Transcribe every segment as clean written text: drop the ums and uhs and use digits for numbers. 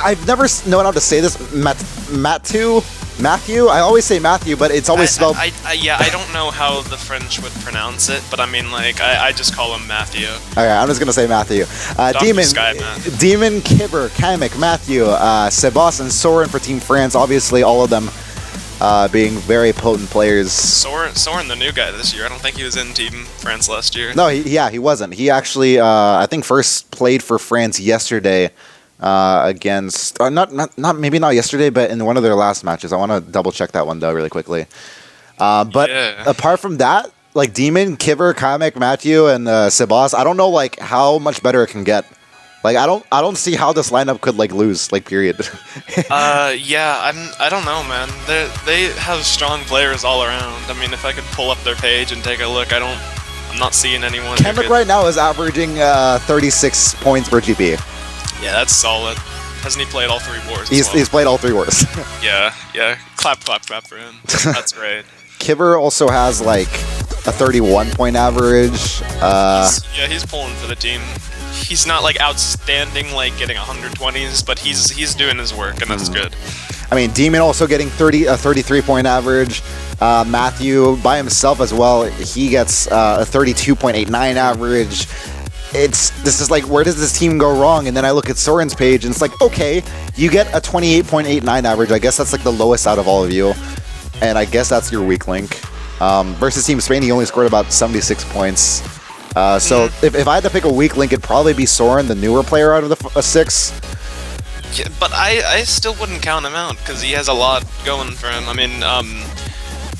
I've never known how to say this. Matthew? I always say Matthew, but it's always spelled... Yeah, I don't know how the French would pronounce it, but I mean, like, I just call him Matthew. Okay, I'm just going to say Matthew. Demon, Kibber, Kamek, Matthew, Sebas, and Soren for Team France. Obviously, all of them being very potent players. Soren, the new guy this year. I don't think he was in Team France last year. No, he wasn't. He actually, I think, first played for France yesterday. Against maybe not yesterday, but in one of their last matches. I want to double check that one though really quickly. But apart from that, like Demon, Kiver, Kamek, Matthew, and Sebas, I don't know like how much better it can get. Like I don't see how this lineup could like lose. Like period. Yeah, I don't know, man. They have strong players all around. I mean, if I could pull up their page and take a look, I'm not seeing anyone. Kamek right now is averaging 36 points per GP. Yeah, that's solid. Hasn't he played all 3 wars? He's played all 3 wars. Yeah. Clap for him. That's great. Kiver also has like a 31-point average. He's pulling for the team. He's not like outstanding, like getting 120s, but he's doing his work, and that's good. I mean, Demon also getting a 33-point average. Matthew by himself as well, he gets a 32.89 average. This is like, where does this team go wrong? And then I look at Soren's page, and it's like, okay, you get a 28.89 average. I guess that's like the lowest out of all of you, and I guess that's your weak link. Versus Team Spain, he only scored about 76 points. So if I had to pick a weak link, it'd probably be Soren, the newer player out of the 6. Yeah, but I still wouldn't count him out because he has a lot going for him. I mean,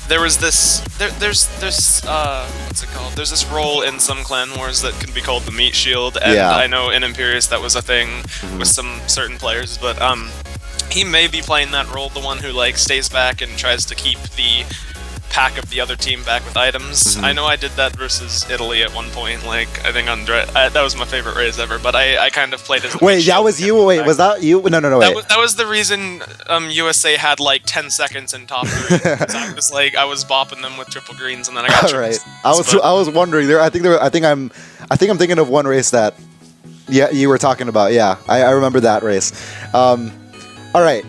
there was this, there's what's it called? There's this role in some clan wars that can be called the meat shield, and I know in Imperius that was a thing with some certain players, but he may be playing that role, the one who like stays back and tries to keep the pack of the other team back with items. I know I did that versus Italy at one point. Like I think Andre, that was my favorite raise ever. But I kind of played as. Wait, that was you. Wait, was that you? No, wait. That was the reason USA had like 10 seconds in top 3. I was bopping them with triple greens, and then I got. All right. I was wondering there. I think I'm thinking of one race that. Yeah, you were talking about. Yeah, I remember that race. All right.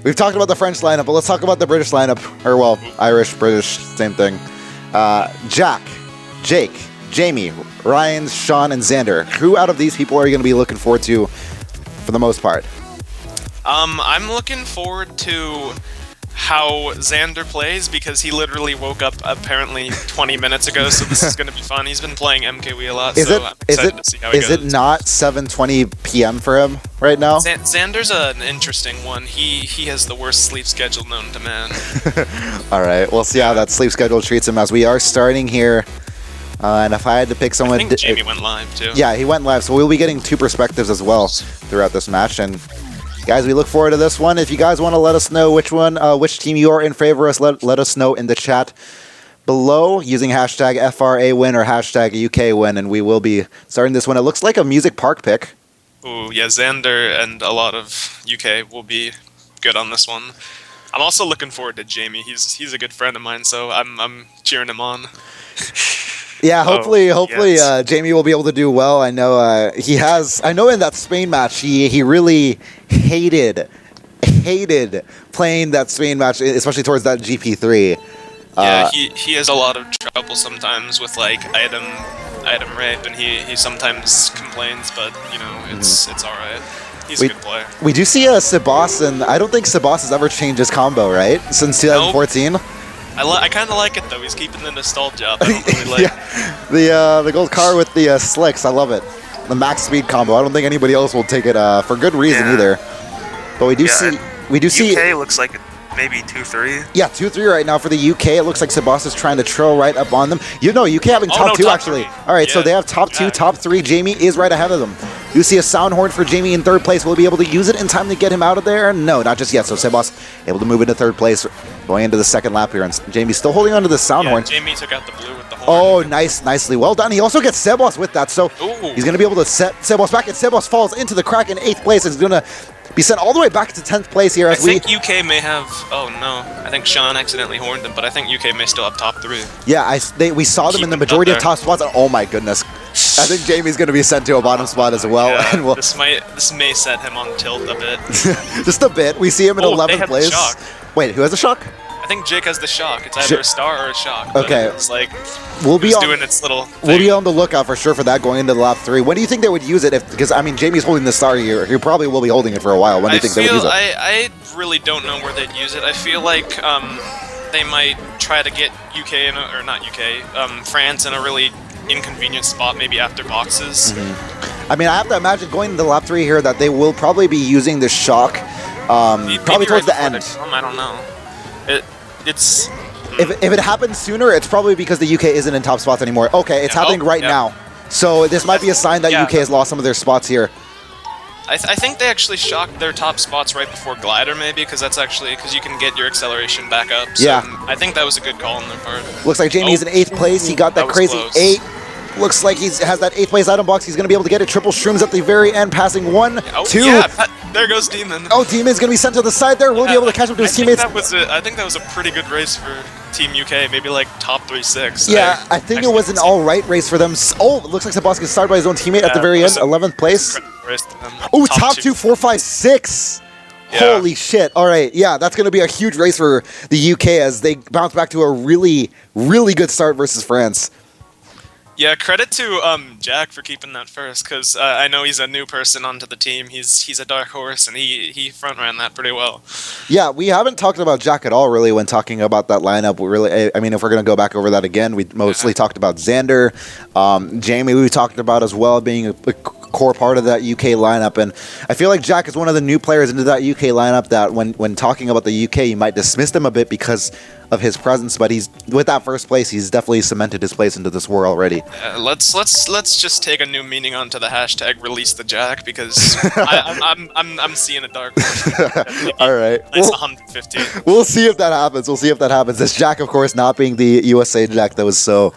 We've talked about the French lineup, but let's talk about the British lineup. Or, well, Irish, British, same thing. Jack, Jake, Jamie, Ryan, Sean, and Xander. Who out of these people are you going to be looking forward to for the most part? I'm looking forward to how Xander plays because he literally woke up apparently 20 minutes ago, so this is going to be fun. He's been playing MKW a lot, so I'm excited to see how he goes. Is it not 7:20 p.m. for him right now? Xander's an interesting one. He has the worst sleep schedule known to man. All right, we'll see how that sleep schedule treats him as we are starting here. And if I had to pick someone... I think Jamie went live, too. Yeah, he went live, so we'll be getting 2 perspectives as well throughout this match, and... Guys, we look forward to this one. If you guys want to let us know which team you are in favor of, let us know in the chat below using hashtag FRAWin or hashtag UKWin, and we will be starting this one. It looks like a Music Park pick. Ooh, yeah, Xander and a lot of UK will be good on this one. I'm also looking forward to Jamie. He's a good friend of mine, so I'm cheering him on. Yeah, hopefully, Jamie will be able to do well. I know he has. I know in that Spain match, he really hated playing that Spain match, especially towards that GP3. Yeah, he has a lot of trouble sometimes with like item rape, and he sometimes complains, but you know it's all right. He's a good player. We do see Sebas, and I don't think Sebas has ever changed his combo, right? Since 2014. Nope. I kind of like it though. He's keeping the nostalgia up. I don't really like the gold car with the slicks. I love it. The max speed combo. I don't think anybody else will take it for good reason either. But we do see UK looks like maybe 2-3. Yeah, 2-3 right now for the UK. It looks like Sebas is trying to trail right up on them. You know, UK having top 2 actually. All right, so they have top 2, top 3. Jamie is right ahead of them. You see a sound horn for Jamie in 3rd place. Will he be able to use it in time to get him out of there? No, not just yet. So Sebas able to move into 3rd place, going into the 2nd lap here. And Jamie's still holding on to the sound horn. Jamie took out the blue with the horn. Oh, nicely. Well done. He also gets Sebas with that. So he's going to be able to set Sebas back. And Sebas falls into the crack in 8th place. He's going to be sent all the way back to 10th place here. I think UK may have... Oh, no. I think Sean accidentally horned him, but I think UK may still have top 3. Yeah, we saw them in the majority of top spots. And oh, my goodness. I think Jamie's going to be sent to a bottom spot as well. Yeah, And this may set him on tilt a bit. just a bit. We see him in 11th place. The shock. Wait, who has the shock? I think Jake has the shock. It's either a star or a shock. Okay. It's like We'll be doing its little thing. We'll be on the lookout for sure for that going into the lap 3. When do you think they would use it? Because I mean, Jamie's holding the star here. He probably will be holding it for a while. When do you think they would use it? I really don't know where they'd use it. I feel like they might try to get France in a really inconvenient spot, maybe after boxes. I mean, I have to imagine going into lap 3 here that they will probably be using the shock probably towards the end. I don't know. It's if it happens sooner, it's probably because the UK isn't in top spots anymore. Okay, it's happening right now. So this might be a sign that UK has lost some of their spots here. I think they actually shocked their top spots right before glider, maybe, because you can get your acceleration back up. So I think that was a good call on their part. Looks like Jamie's in 8th place. He got that crazy close. 8. Looks like he has that 8th place item box. He's going to be able to get it. Triple shrooms at the very end, passing 1, 2. Yeah, there goes Demon. Oh, Demon's going to be sent to the side there. Will he be able to catch up to his teammates? I think that was a pretty good race for Team UK, maybe like top 3-6. Yeah, I think it was an all-right race for them. Oh, it looks like Sebastian started by his own teammate at the very end, 11th place. Oh, top 2, 4, 5, 6. Yeah. Holy shit. All right. Yeah, that's going to be a huge race for the UK as they bounce back to a really, really good start versus France. Yeah, credit to Jack for keeping that first, because I know he's a new person onto the team. He's a dark horse, and he front ran that pretty well. Yeah, we haven't talked about Jack at all, really, when talking about that lineup. I mean, if we're going to go back over that again, we mostly talked about Xander. Jamie, we talked about as well being a core part of that UK lineup, and I feel like Jack is one of the new players into that UK lineup that when talking about the UK, you might dismiss them a bit because of his presence, but he's with that first place, he's definitely cemented his place into this war already. Let's just take a new meaning onto the hashtag release the Jack, because I'm seeing a dark horse. All right, it's 150. We'll see if that happens. This Jack, of course, not being the USA Jack that was so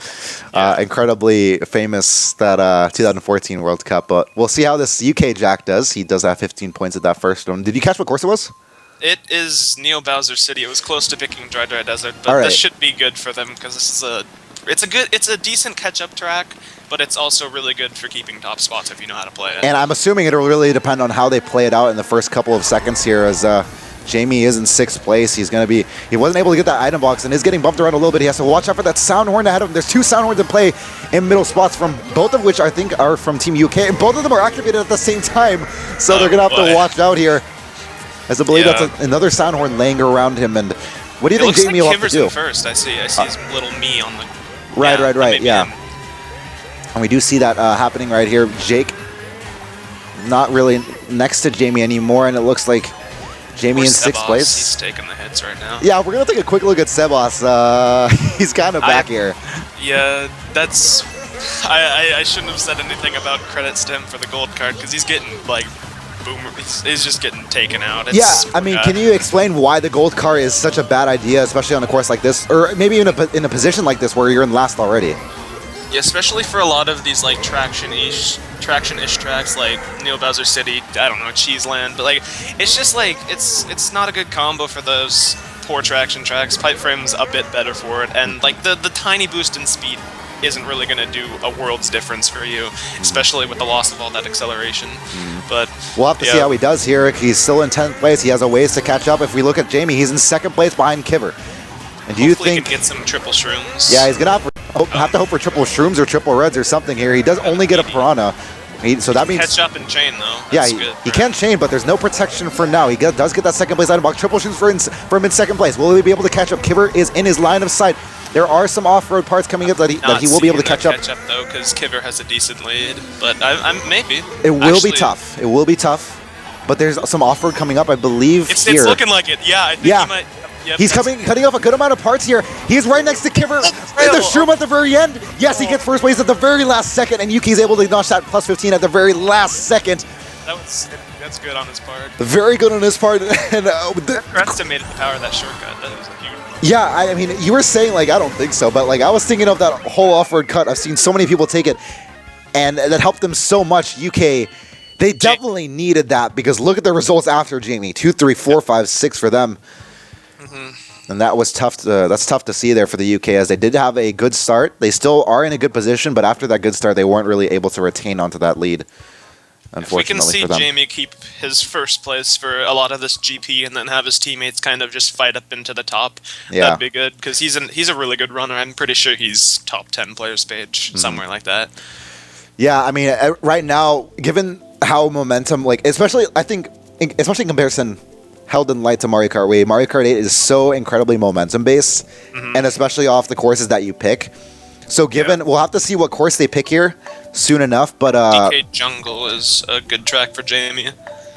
incredibly famous that 2014 World Cup, but we'll see how this UK Jack does. He does have 15 points at that first one. Did you catch what course it was? It is Neo Bowser City. It was close to picking Dry Desert, but this should be good for them because this is it's a decent catch-up track, but it's also really good for keeping top spots if you know how to play it. And I'm assuming it'll really depend on how they play it out in the first couple of seconds here, as Jamie is in 6th place. He wasn't able to get that item box and is getting bumped around a little bit. He has to watch out for that sound horn ahead of him. There's 2 sound horns in play in middle spots, from both of which I think are from Team UK, and both of them are activated at the same time, so they're gonna have to watch out here. As I believe that's another sound horn laying around him. And what do you think Jamie will have to do? First, I see his little me on the. Right. Yeah. And we do see that happening right here. Jake, not really next to Jamie anymore, and it looks like Jamie in 6th place. He's taking the hits right now. Yeah, we're gonna take a quick look at Sebas. He's kind of back here. Yeah, that's. I shouldn't have said anything about credits to him for the gold card, because he's getting like. Boomer, he's just getting taken out. I mean, can you explain why the gold car is such a bad idea, especially on a course like this, or maybe in a position like this where you're in last already? Yeah, especially for a lot of these like traction-ish tracks like Neo Bowser City, I don't know, Cheeseland, but like it's just like it's not a good combo for those poor traction tracks. Pipe Frame's a bit better for it, and like the tiny boost in speed isn't really going to do a world's difference for you, especially with the loss of all that acceleration. But we'll have to see how he does here. He's still in 10th place. He has a ways to catch up. If we look at Jamie, he's in 2nd place behind Kiver. And do you think he can get some triple shrooms? Yeah, he's going to have to hope for triple shrooms or triple reds or something here. He does only get a piranha. So that means catch up and chain though. That's he can chain, but there's no protection for now. He does get that 2nd place item box. Triple shrooms for him in 2nd place. Will he be able to catch up? Kiver is in his line of sight. There are some off-road parts coming up that he will be able to catch up. Though, because Kiver has a decent lead, but maybe it will be tough. It will be tough, but there's some off-road coming up, I believe. It's looking like it. Yeah, I think he might. Yep, he's cutting off a good amount of parts here. He's right next to Kiver in the shroom at the very end. Yes, he gets first place at the very last second, and Yuki's able to notch that plus 15 at the very last second. That's good on his part. Very good on his part. And underestimated the power of that shortcut. That was a huge. Yeah, I mean, you were saying, like, I don't think so, but, like, I was thinking of that whole off-road cut. I've seen so many people take it, and that helped them so much. UK, they definitely needed that, because look at the results after Jamie. 2, 3, 4, 5, 6 for them. And that was tough. That's tough to see there for the UK, as they did have a good start. They still are in a good position, but after that good start, they weren't really able to retain onto that lead. Unfortunately, if we can for them. see Jamie keep his first place for a lot of this GP, and then have his teammates kind of just fight up into the top, that'd be good. Because he's a really good runner. I'm pretty sure he's top 10 players page, somewhere like that. Yeah, I mean, right now, given how momentum, like especially in comparison. Held in light to Mario Kart Wii. Mario Kart 8 is so incredibly momentum based, and especially off the courses that you pick. So we'll have to see what course they pick here soon enough, but DK Jungle is a good track for Jamie.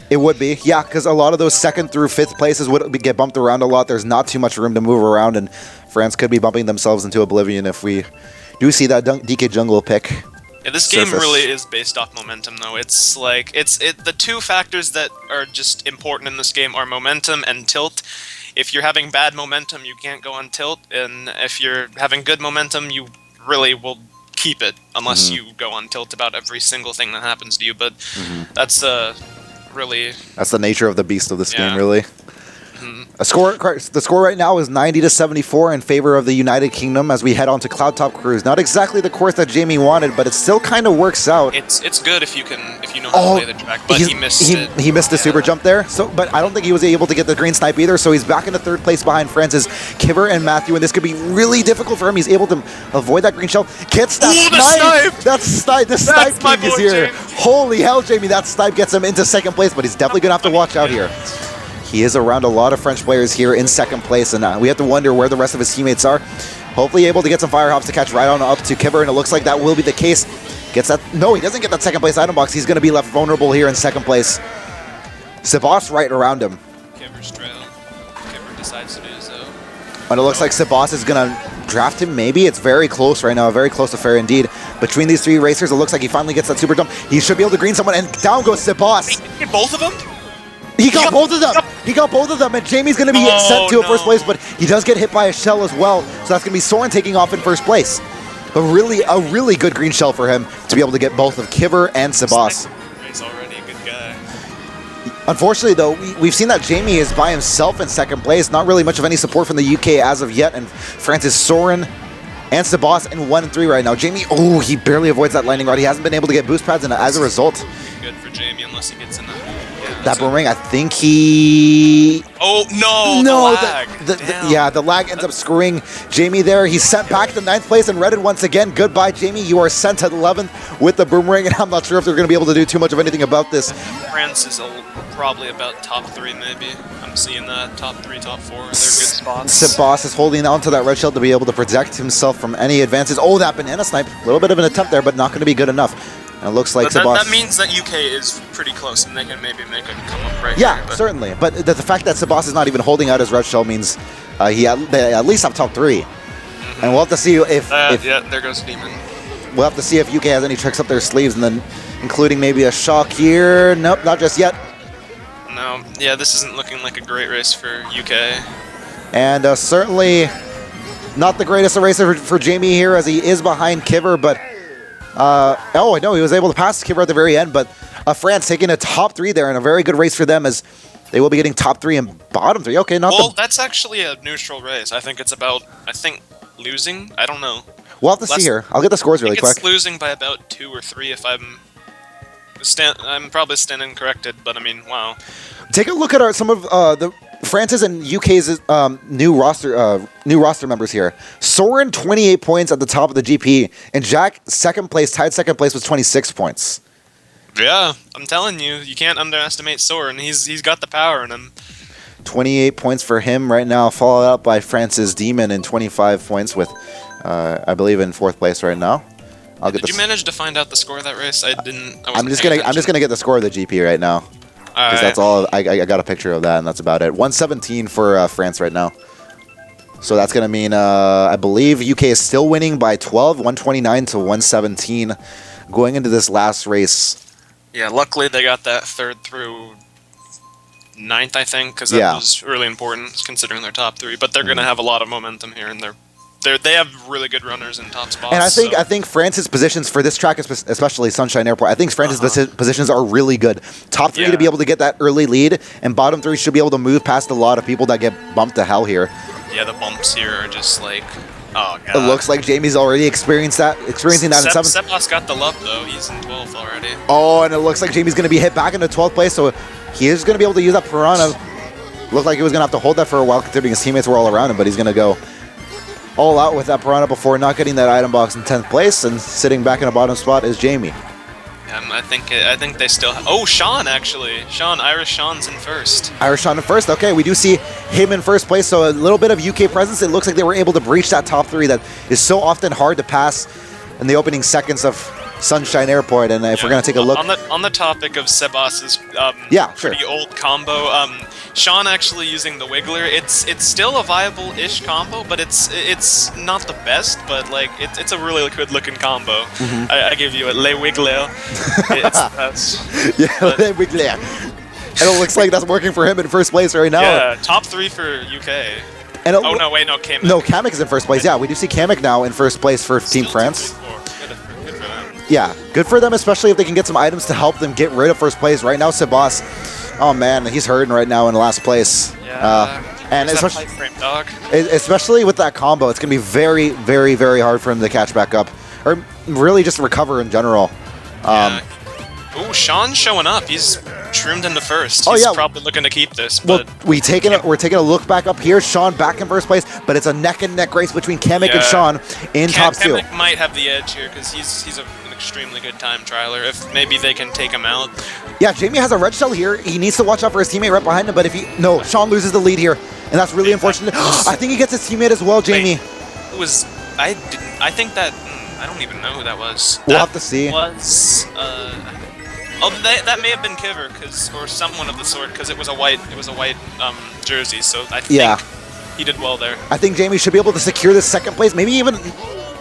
It would be, yeah, because a lot of those 2nd through 5th places would get bumped around a lot. There's not too much room to move around, and France could be bumping themselves into oblivion if we do see that DK Jungle pick. Yeah, this game really is based off momentum, though. It's like the two factors that are just important in this game are momentum and tilt. If you're having bad momentum, you can't go on tilt, and if you're having good momentum, you really will keep it unless you go on tilt about every single thing that happens to you. But that's really that's the nature of the beast of this game, really. The score right now is 90-74 in favor of the United Kingdom as we head on to Cloud Top Cruise. Not exactly the course that Jamie wanted, but it still kind of works out. It's good if you know how to play the track, but he missed it. He missed the super jump there. So, but I don't think he was able to get the green snipe either. So he's back into 3rd place behind Francis, Kiver, and Matthew, and this could be really difficult for him. He's able to avoid that green shell. Gets that snipe. The snipe king is here. Jamie. Holy hell, Jamie! That snipe gets him into 2nd place, but he's definitely gonna have to watch out here. He is around a lot of French players here in 2nd place, and we have to wonder where the rest of his teammates are. Hopefully able to get some fire hops to catch right on up to Kiver, and it looks like that will be the case. Gets that. No, he doesn't get that 2nd place item box. He's going to be left vulnerable here in 2nd place. Sebas right around him. Kiver's trail. Kiver decides to do so. And it looks like Sebas is going to draft him, maybe. It's very close right now, a very close affair indeed. Between these 3 racers, it looks like he finally gets that super jump. He should be able to green someone, and down goes Sebas. Did he get both of them? He got both of them. He got both of them, and Jamie's going to be sent to a 1st place, but he does get hit by a shell as well, so that's going to be Soren taking off in 1st place. But really, a really good green shell for him to be able to get both of Kiver and Sebas. He's already a good guy. Unfortunately, though, we've seen that Jamie is by himself in 2nd place. Not really much of any support from the UK as of yet, and Francis, Soren, and Sebas in 1 and 3 right now. Jamie, he barely avoids that lightning rod. He hasn't been able to get boost pads, and as a result... Good for Jamie unless he gets in that boomerang, I think he... Oh, no, the lag. The lag ends up screwing Jamie there. He's sent back to 9th place and Reddit once again. Goodbye, Jamie. You are sent to 11th with the boomerang, and I'm not sure if they're going to be able to do too much of anything about this. France is probably about top 3, maybe. I'm seeing that. Top 3, top 4. They're good spots. Sebas is holding on to that red shield to be able to protect himself from any advances. Oh, that banana snipe. A little bit of an attempt there, but not going to be good enough. And it looks like Sebas... That means that UK is pretty close, and they can maybe make a come up right here. Yeah, certainly. But the fact that Sebas is not even holding out his red shell means they at least have top 3. And we'll have to see if... yeah, there goes Demon. We'll have to see if UK has any tricks up their sleeves, and then including maybe a shock here. Nope, not just yet. No, yeah, this isn't looking like a great race for UK. And certainly not the greatest racer for Jamie here, as he is behind Kiver, but... I know he was able to pass Kiver at the very end, but France taking a top 3 there, and a very good race for them as they will be getting top 3 and bottom 3. Okay, that's actually a neutral race. I think it's about, losing? I don't know. We'll have to see here. I'll get the scores really quick. It's losing by about 2 or 3 if I'm probably standing corrected, but I mean, wow. Take a look at some of the France's and UK's new roster members here. Soren, 28 points at the top of the GP, and Jack, tied second place with 26 points. Yeah, I'm telling you, you can't underestimate Soren. He's got the power in him. 28 points for him right now, followed up by Francis Demon in 25 points with, I believe, in 4th place right now. Did you manage to find out the score of that race? I'm just gonna get the score of the GP right now. Because that's all. I got a picture of that, and that's about it. 117 for France right now. So that's gonna mean I believe UK is still winning by 12, 129 to 117, going into this last race. Yeah, luckily they got that 3rd through 9th, I think, because that was really important considering their top 3. But they're gonna have a lot of momentum here, and they have really good runners in top spots. And I think France's positions for this track, especially Sunshine Airport, I think France's positions are really good. Top 3 to be able to get that early lead, and bottom 3 should be able to move past a lot of people that get bumped to hell here. Yeah, the bumps here are just like, oh god. It looks like Jamie's already experiencing that in 7th. Sebas got the love though. He's in 12th already. Oh, and it looks like Jamie's going to be hit back into 12th place, so he is going to be able to use that Piranha. Looked like he was going to have to hold that for a while considering his teammates were all around him, but he's going to go all out with that Piranha before not getting that item box in 10th place, and sitting back in the bottom spot is Jamie. I think they still have, oh, Sean actually. Irish Sean's in first. Irish Sean in first. Okay, we do see him in first place, so a little bit of UK presence. It looks like they were able to breach that top 3 that is so often hard to pass in the opening seconds of Sunshine Airport. And if we're going to take a look on the topic of Sebas's pretty old combo, Sean actually using the Wiggler, it's still a viable-ish combo, but it's not the best, but like it's a really good looking combo. I give you a Le Wiggler. It's the best. Yeah, Le Wiggler. And it looks like that's working for him in first place right now. Yeah, top 3 for UK. And oh no, wait, no, Kamek. No, Kamek is in first place. Yeah, we do see Kamek now in first place for Team France. Good for them. Yeah, good for them, especially if they can get some items to help them get rid of first place. Right now, Sebas, oh man, he's hurting right now in last place. Yeah. And especially, frame dog. Especially with that combo, it's going to be very, very, very hard for him to catch back up. Or really just recover in general. Ooh, Sean's showing up. He's shroomed into first. He's probably looking to keep this. But well, we're taking a look back up here. Sean back in first place, but it's a neck-and-neck race between Kamek and Sean in top 2. Kamek might have the edge here because he's an extremely good time trialer. If maybe they can take him out. Yeah, Jamie has a red shell here. He needs to watch out for his teammate right behind him, but Sean loses the lead here, and that's really unfortunate. I think he gets his teammate as well, Jamie. Wait, I think that I don't even know who that was. We'll have to see. That may have been Kiver, or someone of the sort, because it was a white jersey. So I think he did well there. I think Jamie should be able to secure this second place. Maybe even,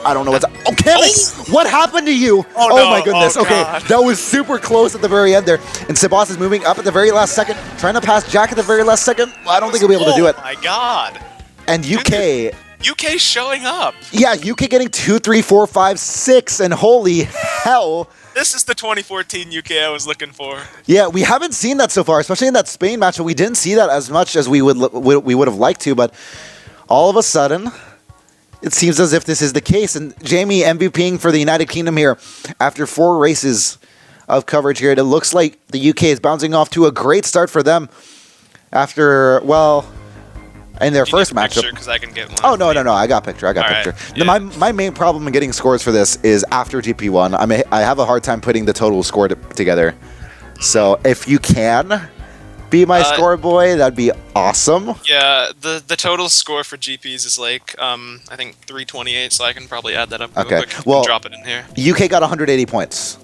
I don't know what's. Oh, Kamek! What happened to you? Oh, no. My goodness. Okay, that was super close at the very end there. And Sebas is moving up at the very last second, trying to pass Jack at the very last second. I don't think he'll be able to do it. Oh my god! And UK. UK showing up. Yeah, UK getting 2, 3, 4, 5, 6, and holy hell. This is the 2014 UK I was looking for. Yeah, we haven't seen that so far, especially in that Spain match. But we didn't see that as much as we would have liked to. But all of a sudden, it seems as if this is the case. And Jamie MVPing for the United Kingdom here after 4 races of coverage here. It looks like the UK is bouncing off to a great start for them after, well, in their first matchup. Because I can get one. Oh, no, I got picture. Right. Yeah. My main problem in getting scores for this is after GP1, I have a hard time putting the total score together. So if you can be my score boy, that'd be awesome. Yeah, the total score for GPs is like, I think 328, so I can probably add that up real quick. Well, drop it in here. UK got 180 points.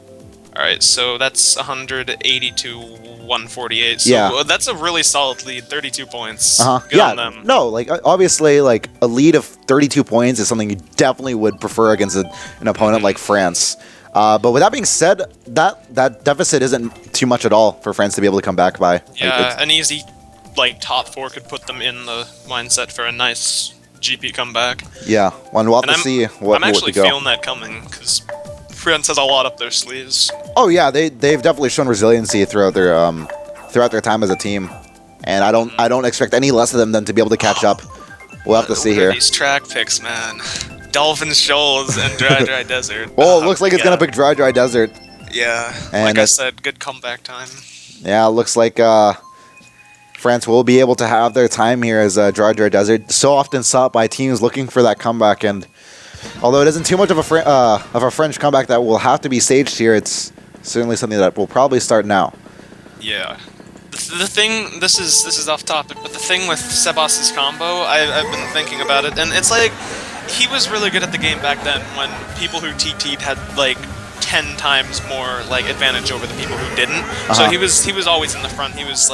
All right, so that's 180 to 148. So that's a really solid lead, 32 points. Good on them. No, like obviously, like a lead of 32 points is something you definitely would prefer against an opponent like France. But with that being said, that deficit isn't too much at all for France to be able to come back by. Yeah, an easy top 4 could put them in the mindset for a nice GP comeback. Yeah, well, we'll have to see what I'm actually feeling that coming because France has a lot up their sleeves. Oh yeah, they've definitely shown resiliency throughout their time as a team, and I don't expect any less of them than to be able to catch up. We'll have to see here. These track picks, man. Dolphin Shoals and Dry Desert. Well, it looks like it's gonna pick Dry Desert. Yeah, and like I said, good comeback time. Yeah, it looks like France will be able to have their time here as Dry Desert, so often sought by teams looking for that comeback. And although it isn't too much of a French comeback that will have to be staged here, it's certainly something that will probably start now. Yeah. The thing, this is off topic, but the thing with Sebas's combo, I've been thinking about it, and it's like, he was really good at the game back then when people who TT'd had like 10 times more advantage over the people who didn't. So he was always in the front. He was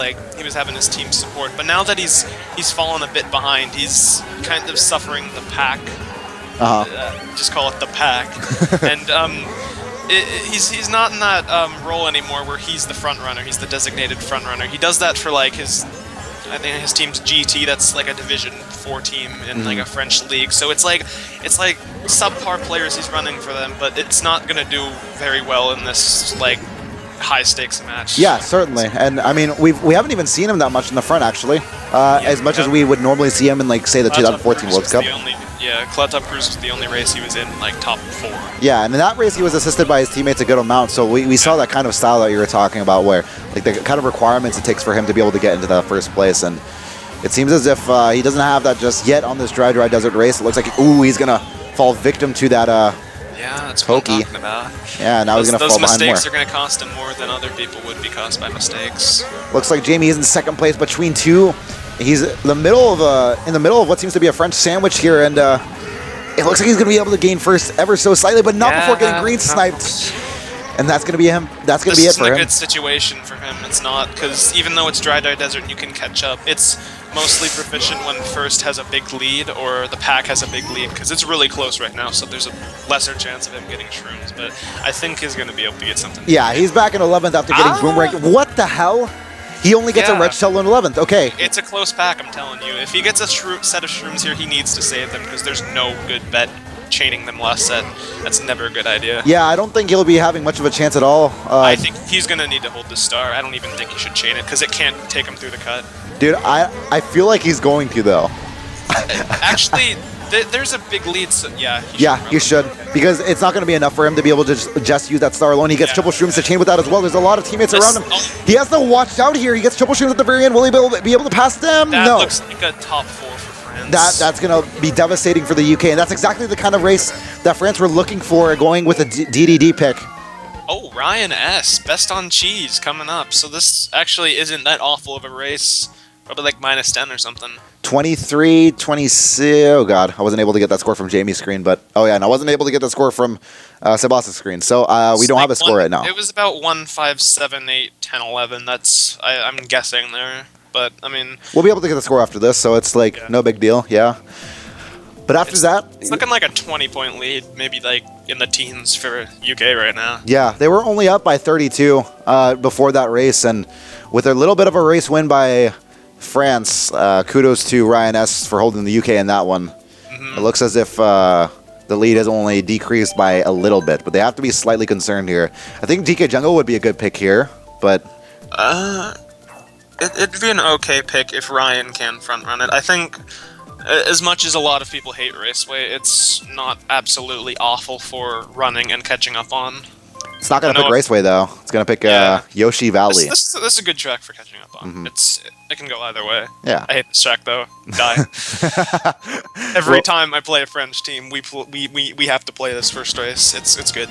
having his team support. But now that he's fallen a bit behind, he's kind of suffering the pack. Just call it the pack. And he's not in that role anymore where he's the front runner. He's the designated front runner. He does that for I think his team's GT. That's like a Division 4 team in like a French league. So it's like subpar players he's running for them, but it's not gonna do very well in this high stakes match. Yeah, certainly. And I mean, we haven't even seen him that much in the front actually, as much as we would normally see him in like say the 2014 World Cup. Cloud Top Cruise was the only race he was in like top 4. Yeah, and in that race he was assisted by his teammates a good amount. So we saw that kind of style that you were talking about, where like the kind of requirements it takes for him to be able to get into that first place. And it seems as if he doesn't have that just yet on this dry desert race. It looks like he's gonna fall victim to that. Yeah, that's what I'm talking about. Yeah, now he's going to fall behind more. Those mistakes are going to cost him more than other people would be caused by mistakes. Looks like Jamie is in second place between two. He's in the middle of what seems to be a French sandwich here, and it looks like he's going to be able to gain first ever so slightly, but not before getting green sniped. And that's going to be him. That's going to be it for him. This isn't a good situation for him. It's not, because even though it's dry desert and you can catch up, it's mostly proficient when first has a big lead or the pack has a big lead, because it's really close right now, so there's a lesser chance of him getting shrooms, but I think he's going to be able to get something. Yeah, he's back in 11th after getting boomeranged. What the hell? He only gets a red shell in 11th. Okay. It's a close pack, I'm telling you. If he gets a set of shrooms here, he needs to save them, because there's no good bet chaining them last set. That's never a good idea. Yeah, I don't think he'll be having much of a chance at all. I think he's going to need to hold the star. I don't even think he should chain it, because it can't take him through the cut. Dude, I feel like he's going to, though. Actually, there's a big lead, so yeah. He should, because it's not going to be enough for him to be able to just use that star alone. He gets triple shrooms to chain with that as well. There's a lot of teammates around him. He has to watch out here. He gets triple shrooms at the very end. Will he be able to pass them? That no. looks like a top 4 for France. That's going to be devastating for the UK, and that's exactly the kind of race that France were looking for, going with a DDD pick. Oh, Ryan S. Best on cheese coming up. So this actually isn't that awful of a race. Probably like minus 10 or something. 23, 26. Oh, God. I wasn't able to get that score from Jamie's screen, but... Oh, yeah, and I wasn't able to get that score from Sebastian's screen. So we don't have a score right now. It was about 1, 5, 7, 8, 10, 11. That's... I'm guessing there. But, I mean... We'll be able to get the score after this, so it's like no big deal, yeah. But after that... It's looking like a 20-point lead, maybe like in the teens for UK right now. Yeah, they were only up by 32 before that race, and with a little bit of a race win by France, kudos to Ryan S. for holding the UK in that one. It looks as if the lead has only decreased by a little bit, but they have to be slightly concerned here. I think DK Jungle would be a good pick here, but... It'd be an okay pick if Ryan can front run it. I think, as much as a lot of people hate Raceway, it's not absolutely awful for running and catching up on. It's not going to pick Raceway, though. It's going to pick Yoshi Valley. This is a good track for catching up on. It can go either way. Yeah. I hate this track, though. Die. Every time I play a French team, we have to play this first race. It's good.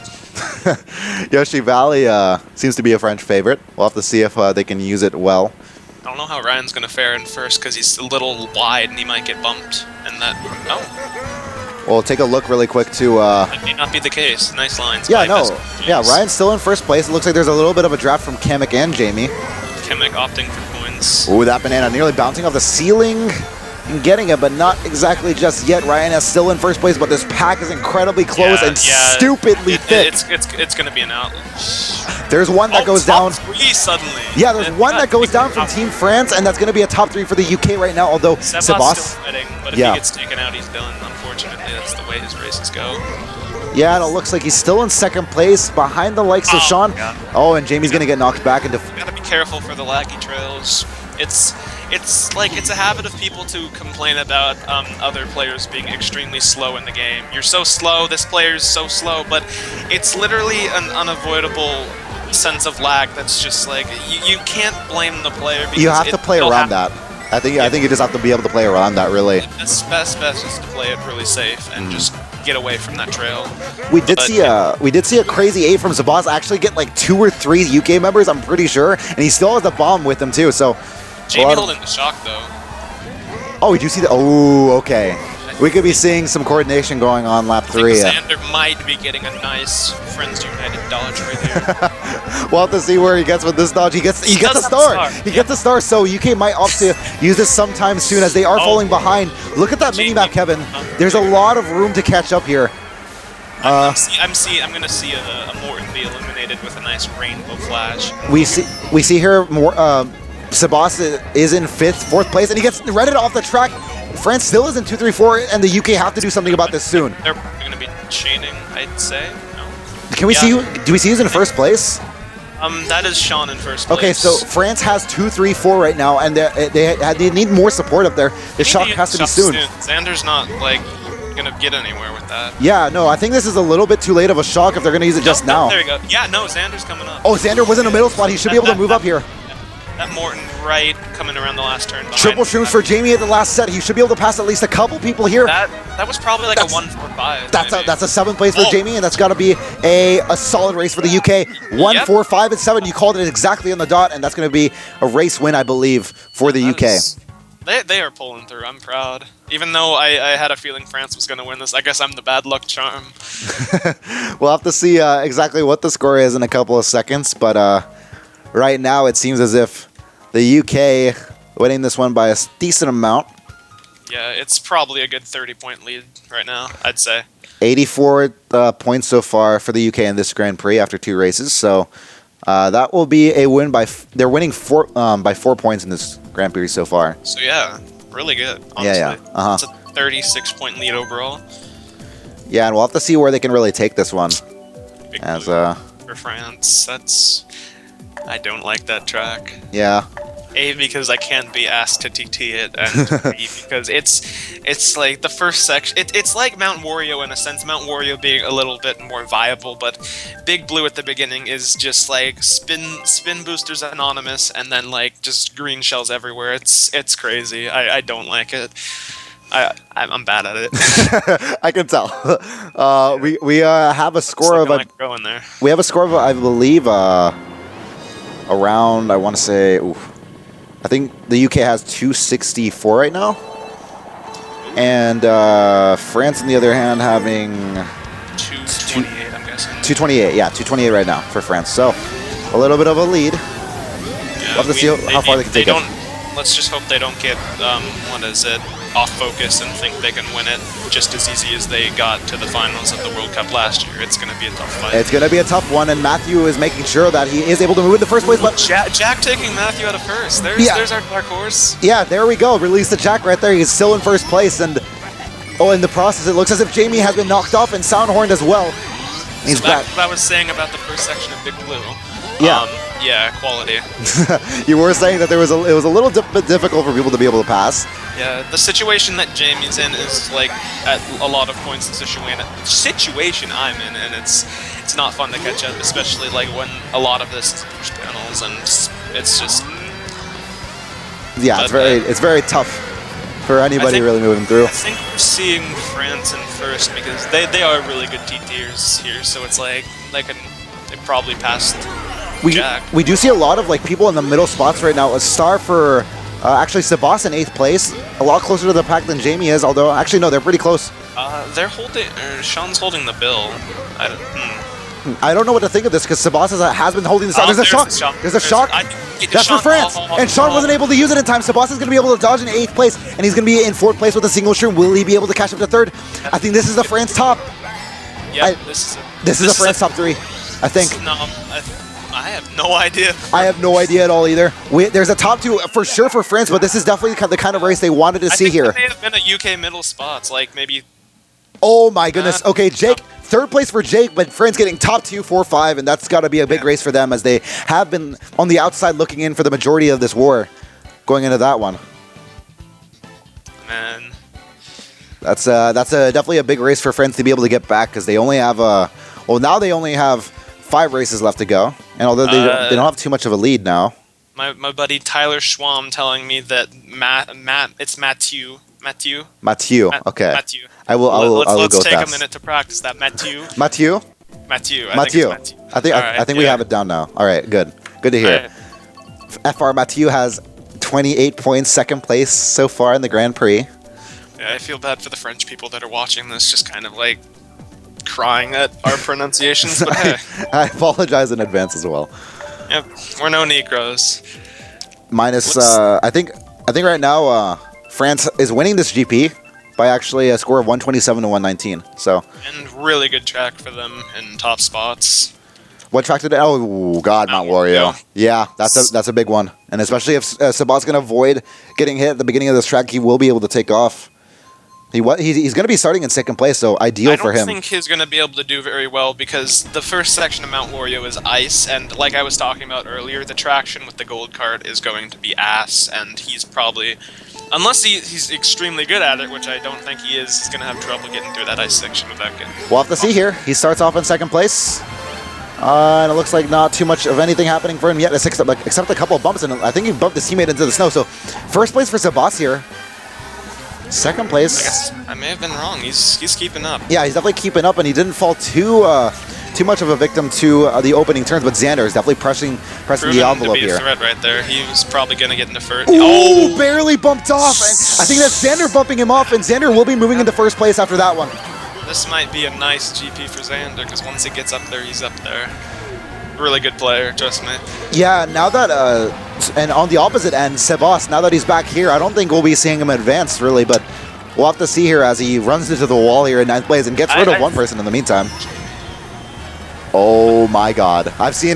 Yoshi Valley seems to be a French favorite. We'll have to see if they can use it well. I don't know how Ryan's going to fare in first, because he's a little wide and he might get bumped. And that... Oh. We'll take a look really quick to... That may not be the case. Nice lines. Yeah, no. Yeah, Ryan's still in first place. It looks like there's a little bit of a draft from Kamek and Jamie. Kamek opting for points. Ooh, that banana nearly bouncing off the ceiling and getting it, but not exactly just yet. Ryan is still in first place, but this pack is incredibly close and stupidly thick. It's going to be an out. There's one that goes down. Top 3 suddenly. Yeah, there's one that goes down from Team France, and that's going to be a top 3 for the UK right now, although Sebas still fighting, but if he gets taken out, he's done. Unfortunately, that's the way his races go. Yeah, and it looks like he's still in second place behind the likes of Sean. Oh, and Jamie's going to get knocked back into... You got to be careful for the laggy trails. It's a habit of people to complain about other players being extremely slow in the game. You're so slow, this player's so slow, but it's literally an unavoidable sense of lag that's just like, you can't blame the player. You have to play around that. I think you just have to be able to play around that, really. It's best is to play it really safe and just get away from that trail. We did see a crazy 8 from Zabaz actually get like 2 or 3 UK members, I'm pretty sure, and he still has the bomb with him too, so... Jamie holding the shock, though. Oh, we do see that. Oh, okay. We could be seeing some coordination going on lap 3. Xander might be getting a nice Friends United dodge right here. We'll have to see where he gets with this dodge. He gets a star. He gets a star, so UK might opt to use this sometime soon as they are falling behind. Look at that mini-map, Kevin. There's a lot of room to catch up here. I'm going to see a Morton be eliminated with a nice rainbow flash. We see here more... Sebastian is in 4th place, and he gets redded off the track. France still is in 2, 3, 4, and the UK have to do something about this soon. They're going to be chaining, I'd say. No. Can we see? Do we see who's in first place? That is Sean in first place. Okay, so France has 2, 3, 4 right now, and they need more support up there. The shock has to be soon. Xander's not like gonna get anywhere with that. Yeah, no, I think this is a little bit too late of a shock if they're gonna use it just now. There you go. Yeah, no, Xander's coming up. Oh, Xander was in the middle spot. He should be able to move up here. That Morton right coming around the last turn. Triple shrooms for Jamie at the last set. He should be able to pass at least a couple people here. That was probably like a 1-4-5. That's a 7th place for Jamie, and that's got to be a solid race for the UK. 1, 4, 5, and 7. You called it exactly on the dot, and that's going to be a race win, I believe, for the UK. They are pulling through. I'm proud. Even though I had a feeling France was going to win this, I guess I'm the bad luck charm. We'll have to see exactly what the score is in a couple of seconds, but right now it seems as if the UK winning this one by a decent amount. Yeah, it's probably a good 30-point lead right now, I'd say. 84 points so far for the UK in this Grand Prix after 2 races, so that will be a win by... They're winning by 4 points in this Grand Prix so far. So yeah, really good, honestly. Yeah. It's a 36-point lead overall. Yeah, and we'll have to see where they can really take this one. Big for France, I don't like that track. Yeah. A, because I can't be asked to TT it, and B, because it's like the first section. It's like Mount Wario in a sense. Mount Wario being a little bit more viable, but Big Blue at the beginning is just like spin boosters anonymous, and then like just green shells everywhere. It's crazy. I don't like it. I'm bad at it. I can tell. We have a score of like going there. We have a score of I believe around I want to say. I think the UK has 264 right now, and France, on the other hand, having 228. I'm guessing 228. Yeah, 228 right now for France. So a little bit of a lead. Yeah, we'll have to see how far they can take it. Let's just hope they don't get off focus and think they can win it just as easy as they got to the finals of the World Cup last year. It's going to be a tough fight. It's going to be a tough one, and Matthew is making sure that he is able to move into first place. But Jack taking Matthew out of first. There's our dark horse. Yeah, there we go. Release the Jack right there. He's still in first place, and in the process, it looks as if Jamie has been knocked off and soundhorned as well. He's back. What I was saying about the first section of Big Blue. Yeah. Yeah, quality. You were saying that it was a little bit difficult for people to be able to pass. Yeah, the situation that Jamie's in is like at a lot of points the situation I'm in, and it's not fun to catch up, especially like when a lot of this is push panels, and it's just. Yeah, it's very tough for anybody really moving through. I think we're seeing France in first because they are really good TTers here, so it's like they probably passed. We do see a lot of like people in the middle spots right now. A star for actually Sebas in 8th place, a lot closer to the pack than Jamie is. Although actually no, they're pretty close. They're holding. Sean's holding the bill. I don't know what to think of this because Sebas has been holding this. There's a shock. There's a shock. That's for France. And Sean wasn't able to use it in time. Sebas is going to be able to dodge in 8th place, and he's going to be in 4th place with a single shroom. Will he be able to catch up to 3rd? I think this is the France top. Yeah, this is a France top 3. I think. I have no idea. I have no idea at all either. There's a top 2 for sure for France, but this is definitely the kind of race they wanted to see here. They may have been at UK middle spots, like maybe. Oh my goodness. Okay, Jake, 3rd place for Jake, but France getting top 2, 4, 5, and that's got to be a big race for them as they have been on the outside looking in for the majority of this war going into that one. Man. That's definitely a big race for France to be able to get back because they only have now they only have 5 races left to go, and although they don't have too much of a lead now. My buddy Tyler Schwam telling me that it's Mathieu. Okay. Mathieu. I will go with that. Let's take a minute to practice that. Mathieu. I think we have it down now. All right, good to hear. Right. FR Mathieu has 28 points, 2nd place so far in the Grand Prix. Yeah, I feel bad for the French people that are watching this, just kind of like crying at our pronunciations, but hey. I apologize in advance as well. Yep, we're no Negros. Minus, I think right now France is winning this GP by actually a score of 127 to 119. So. And really good track for them in top spots. What track did it? Oh God, Mount Wario. Yeah, that's a big one, and especially if Sabat's gonna avoid getting hit at the beginning of this track, he will be able to take off. He's going to be starting in second place, so ideal for him. I don't think he's going to be able to do very well because the first section of Mount Wario is ice, and like I was talking about earlier, the traction with the gold cart is going to be ass, and he's probably, unless he's extremely good at it, which I don't think he is, he's going to have trouble getting through that ice section without getting... We'll have to see here. He starts off in second place. And it looks like not too much of anything happening for him yet, except a couple of bumps, and I think he bumped his teammate into the snow. So first place for Sebas here. Second place. I guess I may have been wrong. He's keeping up. Yeah, he's definitely keeping up, and he didn't fall too much of a victim to the opening turns. But Xander is definitely pressing the envelope here. To be a threat right there. He was probably going to get into first. Oh, barely bumped off. And I think that's Xander bumping him off, and Xander will be moving into first place after that one. This might be a nice GP for Xander because once he gets up there, he's up there. Really good player, trust me. Yeah, now that, and on the opposite end, Sebas, now that he's back here, I don't think we'll be seeing him advance, really, but we'll have to see here as he runs into the wall here in 9th place and gets rid of one person in the meantime. Oh my god. I see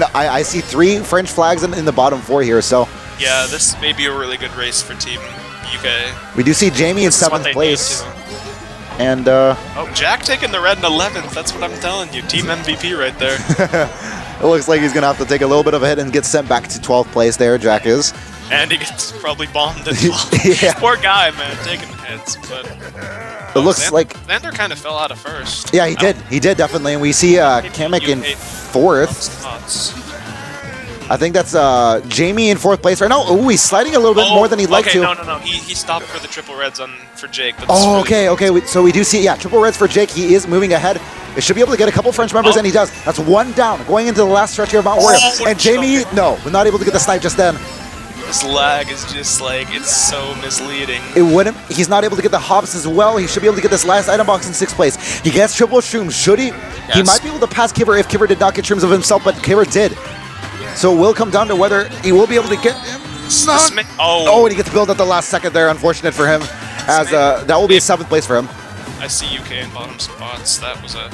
3 French flags in the bottom 4 here, so... Yeah, this may be a really good race for Team UK. We do see Jamie in 7th place. And, Oh, Jack taking the red in 11th, that's what I'm telling you. Team MVP right there. It looks like he's going to have to take a little bit of a hit and get sent back to 12th place there, Jack is. And he gets probably bombed at 12th. Yeah. Poor guy, man, taking hits, but... It looks like... Xander kind of fell out of first. Yeah, he did. He did, definitely. And we see Kamek in 4th. I think that's Jamie in 4th place right now. Oh, he's sliding a little bit more than he'd like to. No. He stopped for the triple reds for Jake. That's Oh, really okay. So we do see, yeah, triple reds for Jake. He is moving ahead. He should be able to get a couple French members, and he does. That's 1 down, going into the last stretch here of Mount Wario. And Jamie, no, we're not able to get the snipe just then. This lag is just like, it's so misleading. It wouldn't. He's not able to get the hops as well. He should be able to get this last item box in 6th place. He gets triple shrooms. Should he? Yes. He might be able to pass Kiver if Kiver did not get shrooms of himself, but Kiver did. So it will come down to whether he will be able to get him. Oh, and he gets billed at the last second there. Unfortunate for him, as that will be a 7th place for him. I see UK in bottom spots. That was a...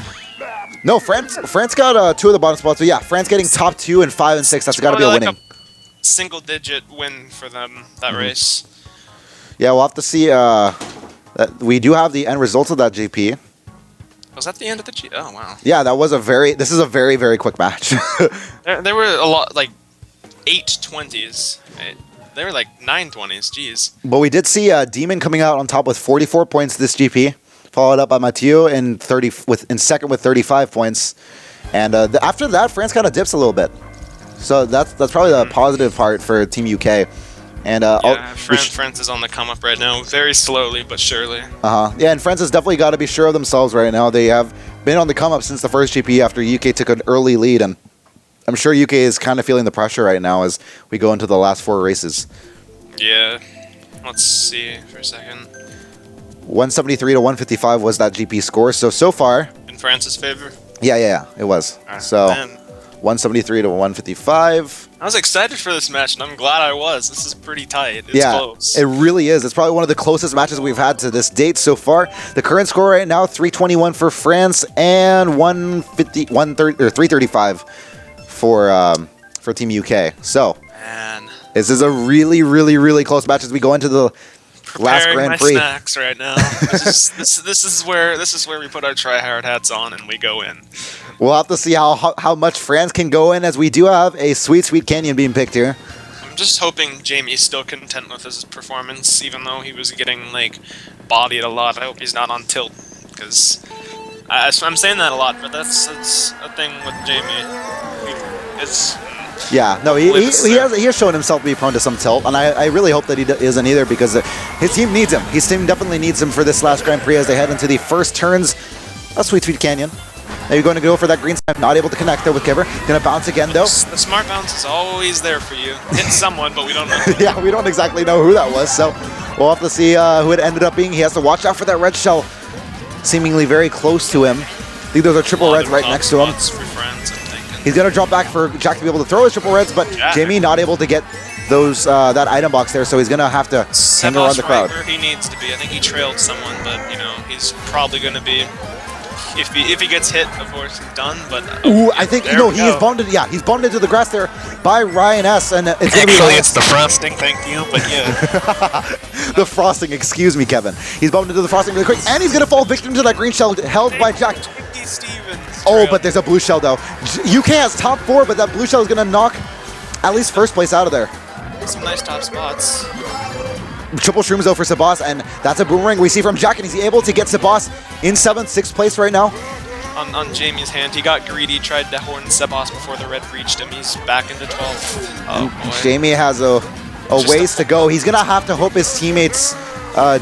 No, France got 2 of the bottom spots. So yeah, France getting top 2 and 5 and 6. That's got to be a winning. Single-digit win for them, that race. Yeah, we'll have to see. That we do have the end results of that GP. Was that the end of the GP? Oh, wow. Yeah, this is a very, very quick match. there were a lot, like, 8 20s. They were like 9 20s, jeez. But we did see Demon coming out on top with 44 points this GP, followed up by Mathieu in second with 35 points. And after that, France kind of dips a little bit. So that's probably the positive part for Team UK. And France is on the come up right now, very slowly but surely. Yeah, and France has definitely got to be sure of themselves right now. They have been on the come up since the first GP after UK took an early lead, and I'm sure UK is kind of feeling the pressure right now as we go into the last 4 races. Yeah, let's see for a second. 173 to 155 was that GP score. So far in France's favor. Yeah, it was. So 173 to 155. I was excited for this match, and I'm glad I was. This is pretty tight. It's close. It really is. It's probably one of the closest matches we've had to this date so far. The current score right now, 321 for France and 335 for Team UK. So, man, this is a really, really, really close match as we go into the last Grand Prix. Snacks right now. this is where we put our try-hard hats on and we go in. We'll have to see how much France can go in, as we do have a sweet canyon being picked here. I'm just hoping Jamie's still content with his performance, even though he was getting like bodied a lot. I hope he's not on tilt, because I'm saying that a lot, but that's a thing with Jamie. Yeah, no, he has shown himself to be prone to some tilt, and I really hope that he isn't either, because his team needs him. His team definitely needs him for this last Grand Prix as they head into the first turns of Sweet Canyon. Now you're going to go for that green snipe, not able to connect there with Kiver. Going to bounce again, though. The smart bounce is always there for you. Hit someone, but we don't know. Yeah, we don't exactly know who that was, so we'll have to see who it ended up being. He has to watch out for that red shell, seemingly very close to him. I think those are triple reds right next to him. He's going to drop back for Jack to be able to throw his triple reds, but Jamie not able to get those that item box there, so he's going to have to hang around the crowd. Right where he needs to be. I think he trailed someone, but, you know, he's probably going to be if he gets hit, of course he's done. But Ooh, I think there we he is go. bumped. Yeah, he's bumped into the grass there by Ryan S. And it's gonna be Actually, it's the frosting, thank you, but yeah. the frosting. Excuse me, Kevin. He's bumped into the frosting really quick, and he's gonna fall victim to that green shell held by Jack. J.P. Stevens. Oh, but there's a blue shell though. UK has top 4, but that blue shell is gonna knock at least first place out of there. Some nice top spots. Triple shrooms though for Sabas, and that's a boomerang we see from Jack, and he's able to get Sabas in 7th, 6th place right now. On Jamie's hand, he got greedy, tried to horn Sebas before the red reached him. He's back into 12th. Oh boy. Jamie has a ways to go. He's gonna have to hope his teammates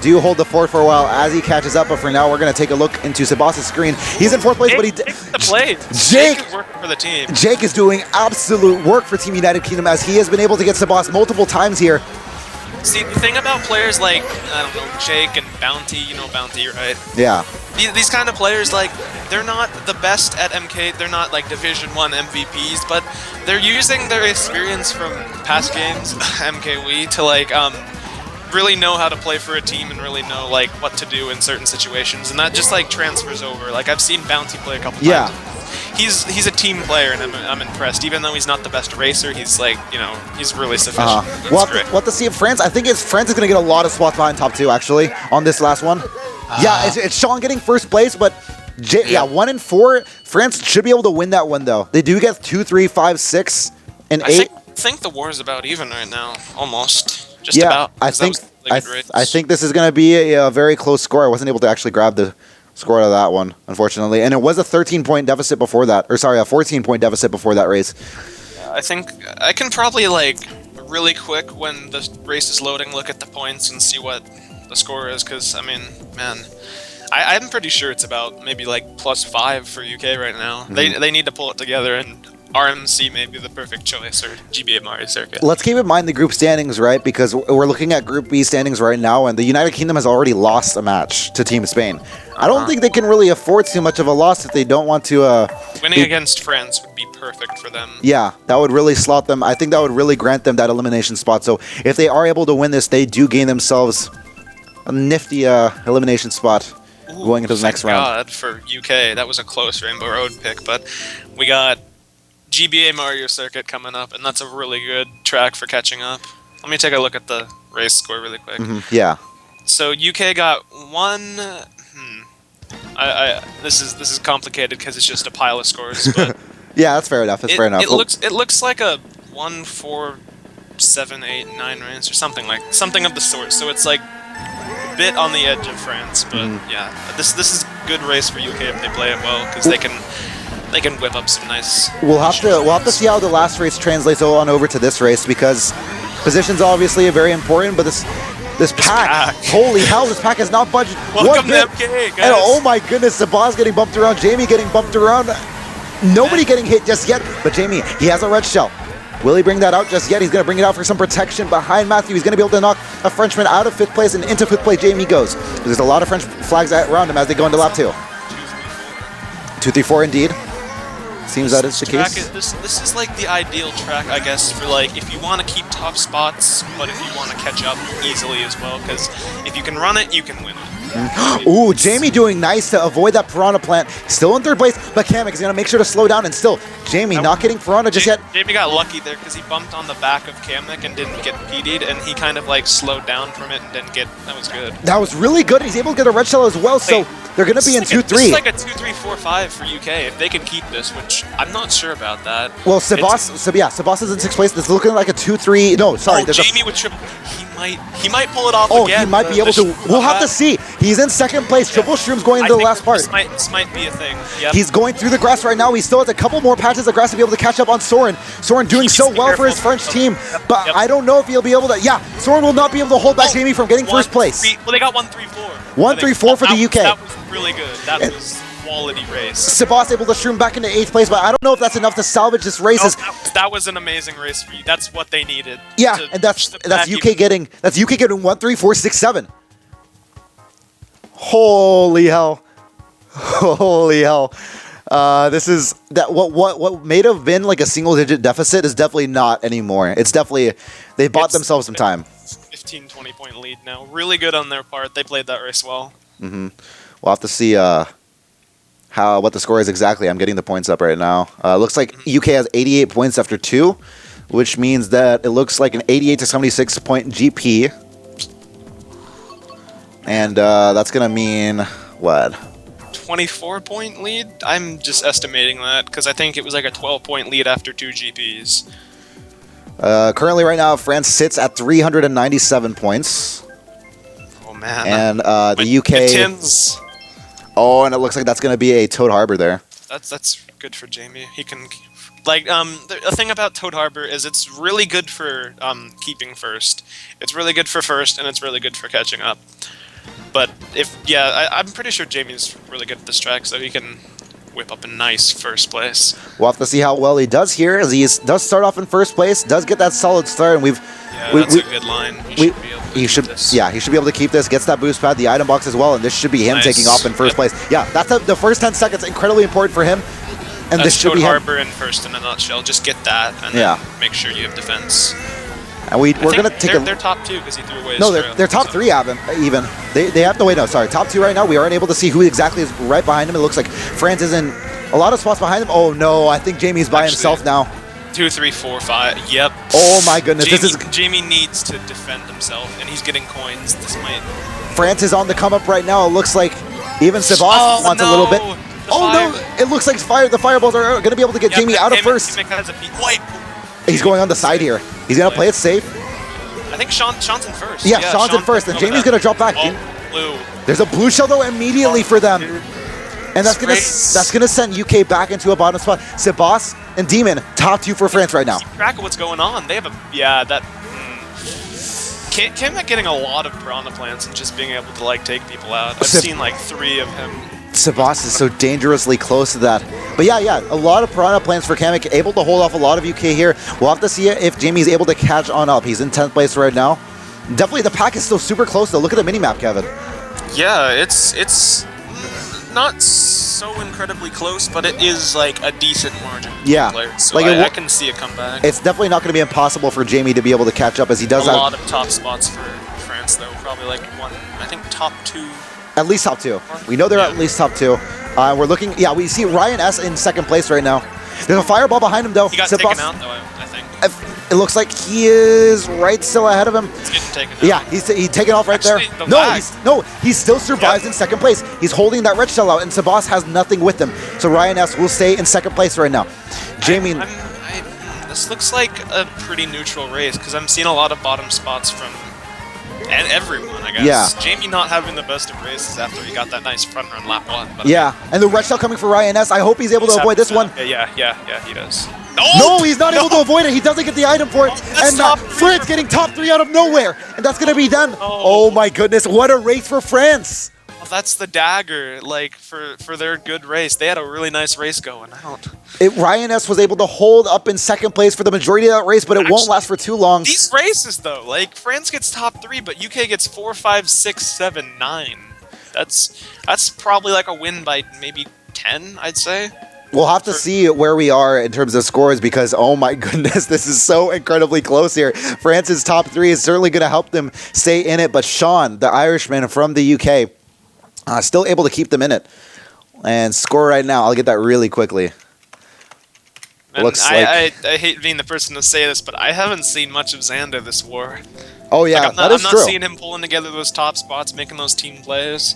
do hold the fort for a while as he catches up, but for now we're gonna take a look into Sabas' screen. He's in 4th place, but he the play. Jake is working for the team. Jake is doing absolute work for Team United Kingdom as he has been able to get Sabas multiple times here. See, the thing about players like, I don't know, Jake and Bounty, you know Bounty, right? Yeah. These kind of players, like, they're not the best at MK, they're not like Division 1 MVPs, but they're using their experience from past games, MKWC, to like, really know how to play for a team and really know like what to do in certain situations, and that just like transfers over. Like I've seen Bounty play a couple times. He's a team player, and I'm impressed. Even though he's not the best racer, he's like, you know, he's really sufficient. We'll have to see if France. I think France is going to get a lot of spots behind top 2 actually on this last one. Yeah, it's Sean getting first place, but 1 and 4. France should be able to win that one though. They do get 2, 3, 5, 6, and 8. I think the war is about even right now, almost. Just about. I think this is going to be a very close score. I wasn't able to actually grab the score out of that one, unfortunately. And it was a 13-point deficit before that. Or sorry, a 14-point deficit before that race. I think I can probably, like, really quick when the race is loading, look at the points and see what the score is. Because, I mean, man, I'm pretty sure it's about maybe, like, +5 for UK right now. Mm-hmm. They need to pull it together, and RMC may be the perfect choice, or GBA Mario Circuit. Let's keep in mind the group standings, right? Because we're looking at Group B standings right now, and the United Kingdom has already lost a match to Team Spain. I don't think they can really afford too much of a loss if they don't want to... Winning against France would be perfect for them. Yeah, that would really slot them. I think that would really grant them that elimination spot. So if they are able to win this, they do gain themselves a nifty elimination spot going into the next round. God, for UK, that was a close Rainbow Road pick, but we got GBA Mario Circuit coming up, and that's a really good track for catching up. Let me take a look at the race score really quick. Yeah. So UK got 1. This is complicated because it's just a pile of scores. But yeah, that's fair enough. That's fair enough. It looks like a 1, 4, 7, 8, 9 race or something of the sort. So it's like a bit on the edge of France, but yeah, this is a good race for UK if they play it well, because they can whip up some nice. We'll have to see how the last race translates on over to this race, because positions obviously are very important, but this pack, holy hell, this pack has not budged. Welcome to MK, guys. And oh my goodness, Sabas getting bumped around, Jamie getting bumped around. Nobody getting hit just yet, but Jamie, he has a red shell. Will he bring that out just yet? He's going to bring it out for some protection behind Matthew. He's going to be able to knock a Frenchman out of 5th place, and into 5th place Jamie goes. There's a lot of French flags around him as they go into lap 2. 2, 3, 4 indeed. Seems that is the case. This is like the ideal track, I guess, for like if you want to keep top spots, but if you want to catch up easily as well, because if you can run it, you can win it. Ooh, Jamie doing nice to avoid that Piranha Plant. Still in 3rd place, but Kamek is going to make sure to slow down, and still, Jamie not getting Piranha just yet. Jamie got lucky there because he bumped on the back of Kamek and didn't get PD'd, and he kind of like slowed down from it and didn't get, that was good. That was really good. He's able to get a red shell as well, so they're going to be in 2-3. This is like a 2-3-4-5 for UK if they can keep this, which I'm not sure about that. Well, Sabas is in 6th place. It's looking like a 2-3. No, sorry. Oh, Jamie with triple. He might pull it off again. He might be able to. We'll have to see. He's in 2nd place. Triple Shroom's going into the last part. This might be a thing. Yep. He's going through the grass right now. He still has a couple more patches of grass to be able to catch up on Soren. Soren doing so well for his French team, but I don't know if he'll be able to. Yeah, Soren will not be able to hold back Jamie from getting 1st place. Well, they got 1-3-4. 1-3-4 for the UK. That was really good. That was quality race. Sabas able to shroom back into 8th place, but I don't know if that's enough to salvage this race. That was an amazing race for you. That's what they needed. Yeah, and that's UK getting 1, 3, 4, 6, 7. Holy hell! Holy hell! This is that what may have been like a single-digit deficit is definitely not anymore. It's definitely they bought themselves some time. 15-20 point lead now. Really good on their part. They played that race well. We'll have to see what the score is exactly. I'm getting the points up right now. Looks like UK has 88 points after 2, which means that it looks like an 88 to 76 point GP. And that's going to mean what? 24-point lead? I'm just estimating that because I think it was like a 12-point lead after 2 GPs. Currently, right now, France sits at 397 points. Oh man! And the UK. Tim's. Oh, and it looks like that's going to be a Toad Harbor there. That's good for Jamie. He can, like, the thing about Toad Harbor is it's really good for keeping first. It's really good for first, and it's really good for catching up. But I'm pretty sure Jamie's really good at this track, so he can whip up a nice first place. We'll have to see how well he does here, as he does start off in first place, does get that solid start, and that's a good line. He should be able to keep this, gets that boost pad, the item box as well, and this should be him taking off in first place. Yeah, that's the first 10 seconds, incredibly important for him. And that's this should Toad be Harbor in first in a nutshell. Just get that, and then make sure you have defense. And we're going to take they're top 2 because he threw away his No, they're top 3 even. They have to wait. No, sorry. Top 2 right now. We aren't able to see who exactly is right behind him. It looks like France is in a lot of spots behind him. Oh, no. I think Jamie's by himself now. 2, 3, 4, 5. Yep. Oh, my goodness. Jamie needs to defend himself, and he's getting coins. This might... France is on the come up right now. It looks like even Sebas wants a little bit. No. It looks like the fireballs are going to be able to get Jamie out of first. He's going on the side here. He's going to play it safe. I think Sean's in first. Yeah, Sean's in first, and Jamie's going to drop back. Blue. There's a blue shell, though, immediately for them. And that's gonna send UK back into a bottom spot. Sebas and Demon, top 2 for France right now. Keep track of what's going on. They have Kamek getting a lot of piranha plants and just being able to like take people out. I've seen like 3 of him. Sebas is so dangerously close to that. But yeah, a lot of piranha plants for Kamek, able to hold off a lot of UK here. We'll have to see if Jamie's able to catch on up. He's in 10th place right now. Definitely the pack is still super close though. Look at the minimap, Kevin. Yeah, it's not so incredibly close, but it is like a decent margin. Yeah, players, so I can see a comeback. It's definitely not going to be impossible for Jamie to be able to catch up, as he does a have lot of top spots for France though. Probably like I think top 2. At least top 2. We know they're at least top 2. We're looking. Yeah, we see Ryan S in 2nd place right now. There's a fireball behind him though. He got taken out though, I think. It looks like he is right still ahead of him. He's getting taken out. Yeah, he's taken off right there. He still survives in 2nd place. He's holding that red shell out, and Sebas has nothing with him. So Ryan S will stay in 2nd place right now. Jamie, this looks like a pretty neutral race because I'm seeing a lot of bottom spots from everyone, I guess. Yeah. Jamie not having the best of races after he got that nice front run lap 1. But and the red shell coming for Ryan S. I hope he's able to avoid this one. Yeah, he does. No, he's not able to avoid it. He doesn't get the item for it. And France getting top 3 out of nowhere. And that's going to be done. Oh my goodness. What a race for France. Well, that's the dagger, like, for their good race. They had a really nice race going out. Ryan S. was able to hold up in 2nd place for the majority of that race, but it won't last for too long. These races, though, like, France gets top 3, but UK gets 4, 5, 6, 7, 9. That's probably like a win by maybe 10, I'd say. We'll have to see where we are in terms of scores because, oh my goodness, this is so incredibly close here. France's top 3 is certainly going to help them stay in it, but Sean, the Irishman from the UK, still able to keep them in it. And score right now, I'll get that really quickly. I hate being the person to say this, but I haven't seen much of Xander this war. Oh yeah, I'm not seeing him pulling together those top spots, making those team plays.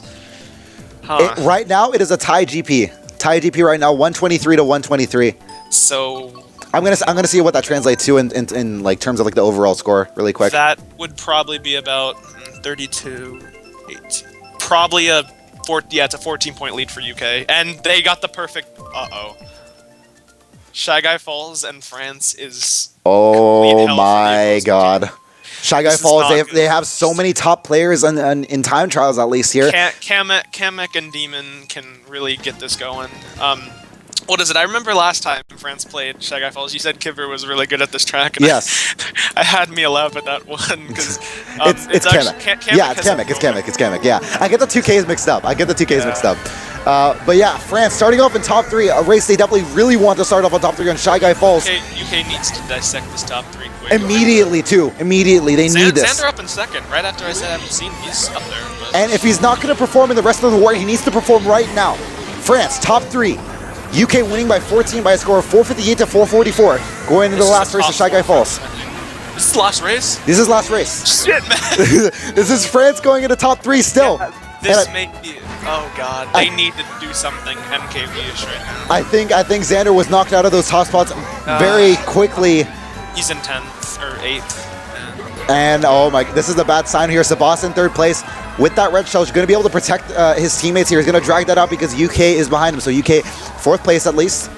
Right now, it is a tie GP. Tie GP right now, 123 to 123. So I'm gonna see what that translates to in like terms of like the overall score, really quick. That would probably be about 32, 18. Probably it's a 14-point lead for UK, and they got the perfect. Shy Guy falls, and France is. Oh my God. Shy Guy Falls, they have so many top players in time trials, at least here. Kamek and Demon can really get this going. What is it? I remember last time France played Shy Guy Falls, you said Kivir was really good at this track. And yes. I had me laugh at that one because it's Kamek. Yeah, it's Kamek. Yeah, I get the 2Ks mixed up. But yeah, France starting off in top 3, a race they definitely really want to start off on top 3 on Shy Guy Falls. UK needs to dissect this top 3 quick. Immediately, too. Immediately, they need this. Xander up in 2nd, right after I said I haven't seen he's up there. But. And if he's not going to perform in the rest of the war, he needs to perform right now. France, top 3. UK winning by 14 by a score of 458 to 444. Going into the last race of Shy Guy Falls. This is the last race? This is last race. Shit, man. This is France going into top 3 still. Yeah, this may be... Oh, God. They need to do something MKWC right now. I think Xander was knocked out of those top spots very quickly. He's in 10th or 8th. And oh my, this is a bad sign here. Sabas in 3rd place with that red shell. He's going to be able to protect his teammates here. He's going to drag that out because UK is behind him. So UK 4th place at least.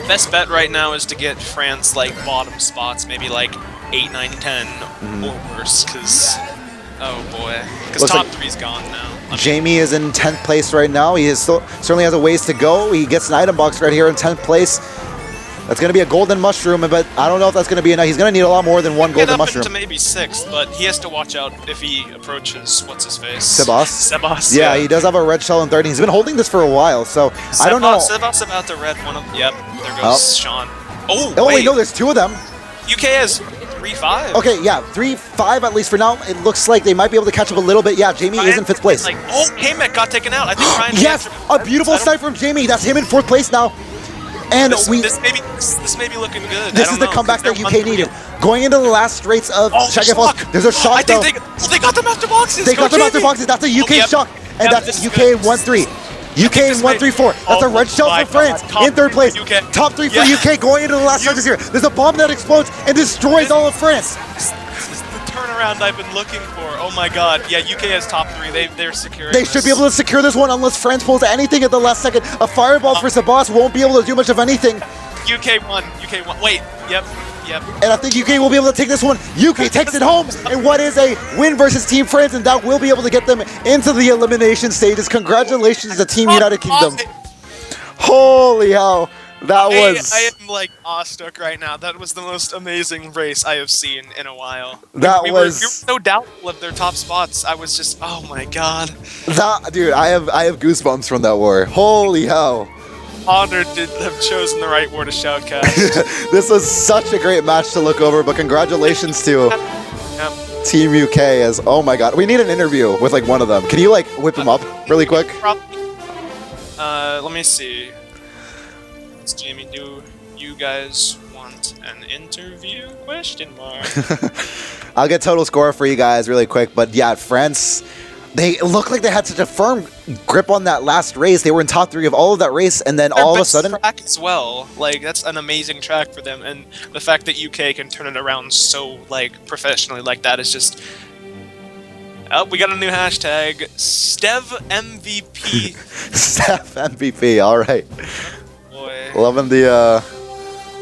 Best bet right now is to get France like bottom spots, maybe like 8, 9, 10 or worse. Because oh boy, because top 3's gone now. Jamie is in 10th place right now. He is certainly has a ways to go. He gets an item box right here in 10th place. That's going to be a golden mushroom, but I don't know if that's going to be enough. He's going to need a lot more than one golden mushroom. Get up into maybe 6th, but he has to watch out if he approaches, what's his face? Sebas. Yeah, he does have a red shell in 3rd. He's been holding this for a while, so I don't know. Sebas about to red one of them. Yep, there goes Sean. Oh, wait, no, there's 2 of them. UK has 3-5. Okay, yeah, 3-5 at least for now. It looks like they might be able to catch up a little bit. Yeah, Jamie is in 5th place. Like, oh, K-Mech got taken out. I think Ryan. Yes, a beautiful snipe from Jamie. That's him in 4th place now. And this may be looking good. This is the comeback that UK needed. Going into the last rates of Shy Guy Falls, there's a shock though. I think they got the master boxes. They got the master boxes. That's a UK shock, and that's UK 1-3. UK in 1-3-4. That's a red shell for France in 3rd place. Top 3 for UK going into the last stretches here. There's a bomb that explodes and destroys all of France. This is the turnaround I've been looking for. Oh my God. Yeah, UK has top 3. They're securing They should be able to secure this one unless France pulls anything at the last second. A fireball for Sabas won't be able to do much of anything. UK won. Wait. Yep. And I think UK will be able to take this one. UK takes it home in what is a win versus Team France, and that will be able to get them into the elimination stages. Congratulations to Team United Kingdom. Holy hell. That was... I am like awestruck right now. That was the most amazing race I have seen in a while. We were so doubtful of their top spots. I was just, oh my God. Dude, I have goosebumps from that war. Holy hell. Honored to have chosen the right word to shoutcast. This was such a great match to look over, but congratulations to Team UK as, oh my God. We need an interview with like one of them. Can you like whip him up really quick? Let me see. Jamie, do you guys want an interview? Question mark. I'll get total score for you guys really quick, but yeah, France, they look like they had such a firm grip on that last race. They were in top 3 of all of that race, and then all of a sudden... track as well. Like, that's an amazing track for them, and the fact that UK can turn it around so, like, professionally like that is just... Oh, we got a new hashtag. StevMVP. StevMVP, alright. Boy. Loving the,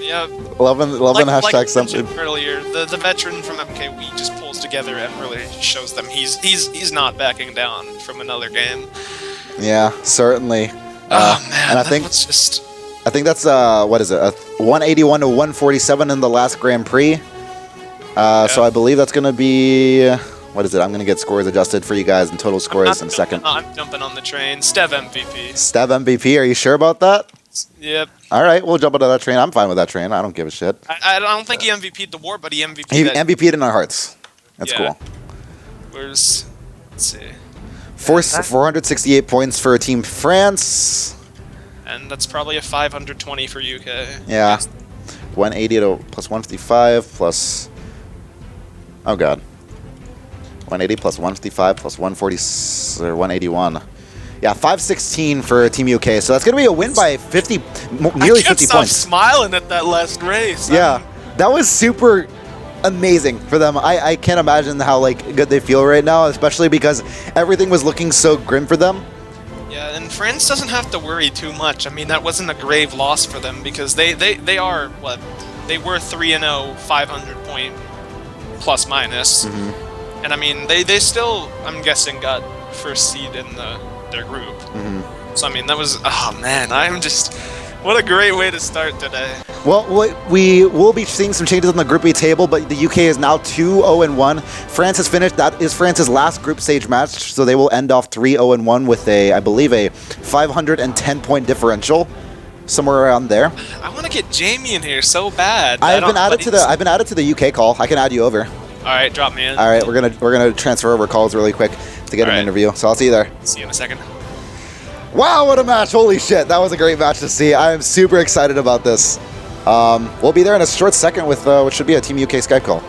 yeah. Loving hashtag like something. Earlier, the veteran from MKWC just pulls together and really shows them he's not backing down from another game. Yeah, certainly. Oh man, and I think that's what is it? A 181 to 147 in the last Grand Prix. So I believe that's gonna be what is it? I'm gonna get scores adjusted for you guys and total scores in a second. I'm jumping on the train. StevMVP. StevMVP. Are you sure about that? Yep. All right, we'll jump onto that train. I'm fine with that train. I don't give a shit. I don't think he MVP'd the war, but he MVP'd He MVP'd in our hearts. That's cool. Let's see. 468 points for Team France. And that's probably a 520 for UK. Yeah. 180 to plus 155 plus... Oh, God. 180 plus 155 plus 140... or 181. Yeah, 516 for Team UK. So that's going to be a win by 50, nearly 50 points. I can't stop smiling at that last race. Yeah, that was super amazing for them. I can't imagine how like good they feel right now, especially because everything was looking so grim for them. Yeah, and France doesn't have to worry too much. I mean, that wasn't a grave loss for them because they are, what, they were 3-0, 500 point plus minus. Mm-hmm. And I mean, they still, I'm guessing, got first seed in their group. Mm-hmm. So I mean, that was, oh man, I'm just, what a great way to start today. Well, we will be seeing some changes on the Group B table, but the UK is now 2-0-1. France has finished. That is France's last group stage match, so they will end off 3-0-1 with I believe, a 510-point differential, somewhere around there. I want to get Jamie in here so bad. I've been added to the UK call. I can add you over. All right, drop me in. All right, we're gonna transfer over calls really quick to get an interview. So I'll see you there. See you in a second. Wow, what a match. Holy shit. That was a great match to see. I am super excited about this. We'll be there in a short second with what should be a Team UK Skype call.